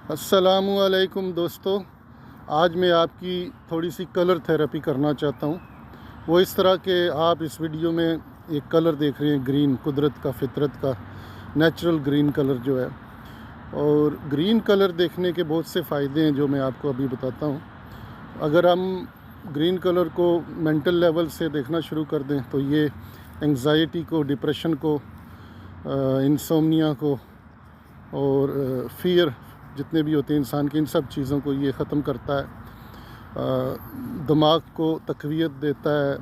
अस्सलामुअलैकुम दोस्तों। आज मैं आपकी थोड़ी सी कलर थेरेपी करना चाहता हूँ। वो इस तरह के आप इस वीडियो में एक कलर देख रहे हैं, ग्रीन, कुदरत का, फितरत का नेचुरल ग्रीन कलर जो है। और ग्रीन कलर देखने के बहुत से फ़ायदे हैं जो मैं आपको अभी बताता हूँ। अगर हम ग्रीन कलर को मेंटल लेवल से देखना शुरू कर दें तो ये एंग्जाइटी को, डिप्रेशन को, इंसोम्निया को और फियर जितने भी होते हैं इंसान के, इन सब चीज़ों को ये ख़त्म करता है। दिमाग को तक़वियत देता है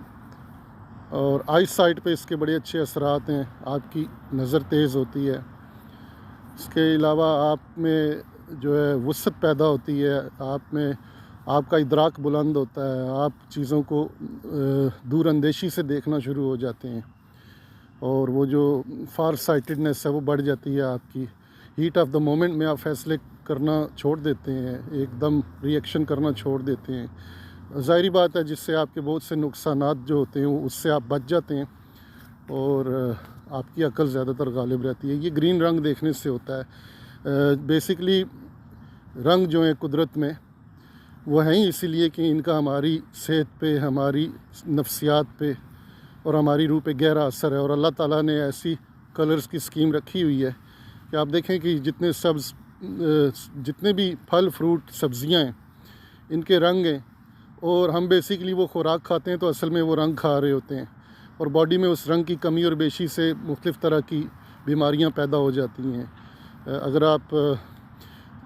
और आई साइट पे इसके बड़े अच्छे असरात हैं। आपकी नज़र तेज़ होती है। इसके अलावा आप में जो है वुसअत पैदा होती है, आप में आपका इदराक बुलंद होता है, आप चीज़ों को दूर अंदेशी से देखना शुरू हो जाते हैं और वो जो फार साइटेडनेस है वो बढ़ जाती है। आपकी हीट ऑफ द मोमेंट में आप फैसले करना छोड़ देते हैं, एकदम रिएक्शन करना छोड़ देते हैं। ज़ाहिरी बात है, जिससे आपके बहुत से नुकसानात जो होते हैं उससे आप बच जाते हैं और आपकी अकल ज़्यादातर गालिब रहती है। ये ग्रीन रंग देखने से होता है। बेसिकली रंग जो है कुदरत में वो हैं ही इसीलिए कि इनका हमारी सेहत पे, हमारी नफ्सियात पे और हमारी रूह पे गहरा असर है। और अल्लाह ताला ने ऐसी कलर्स की स्कीम रखी हुई है कि आप देखें कि जितने भी फल, फ्रूट, सब्ज़ियाँ हैं, इनके रंग हैं और हम बेसिकली वो खुराक खाते हैं तो असल में वो रंग खा रहे होते हैं और बॉडी में उस रंग की कमी और बेशी से मुख्तलिफ़ तरह की बीमारियां पैदा हो जाती हैं। अगर आप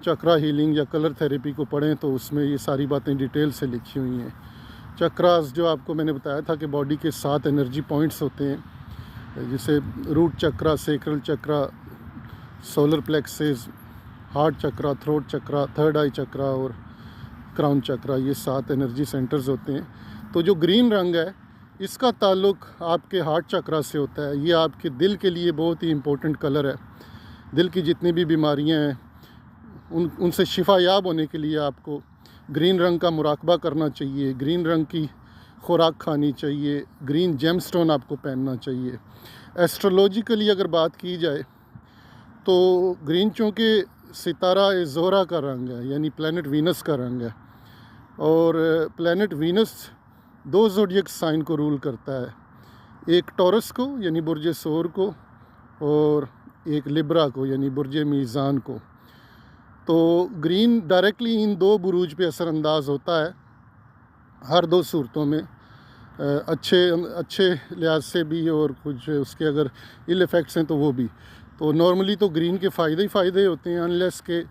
चक्रा हीलिंग या कलर थेरेपी को पढ़ें तो उसमें ये सारी बातें डिटेल से लिखी हुई हैं। चक्रास जो आपको मैंने बताया था कि बॉडी के 7 एनर्जी पॉइंट्स होते हैं, जैसे रूट चक्रा, सेक्रल चक्रा, सोलर प्लेक्सेस, हार्ट चक्रा, थ्रोट चक्रा, थर्ड आई चक्रा और क्राउन चक्रा, ये 7 एनर्जी सेंटर्स होते हैं। तो जो ग्रीन रंग है इसका ताल्लुक़ आपके हार्ट चक्रा से होता है। ये आपके दिल के लिए बहुत ही इम्पोर्टेंट कलर है। दिल की जितनी भी बीमारियां हैं उनसे शिफा याब होने के लिए आपको ग्रीन रंग का मुराकबा करना चाहिए, ग्रीन रंग की खुराक खानी चाहिए, ग्रीन जेमस्टोन आपको पहनना चाहिए। एस्ट्रोलॉजिकली अगर बात की जाए तो ग्रीन चूँकि सितारा ज़ोहरा का रंग है, यानी प्लैनेट वीनस का रंग है और प्लैनेट वीनस 2 ज़ोडिएक साइन को रूल करता है, एक टॉरस को यानी बुर्ज सोर को और एक लिब्रा को यानी बुर्ज मीज़ान को। तो ग्रीन डायरेक्टली इन 2 बुरूज पे असरअंदाज होता है हर 2 सूरतों में, अच्छे लिहाज से भी और कुछ उसके अगर इल इफ़ेक्ट्स हैं तो वो भी। तो नॉर्मली तो ग्रीन के फ़ायदे ही फ़ायदे होते हैं, अनलेस के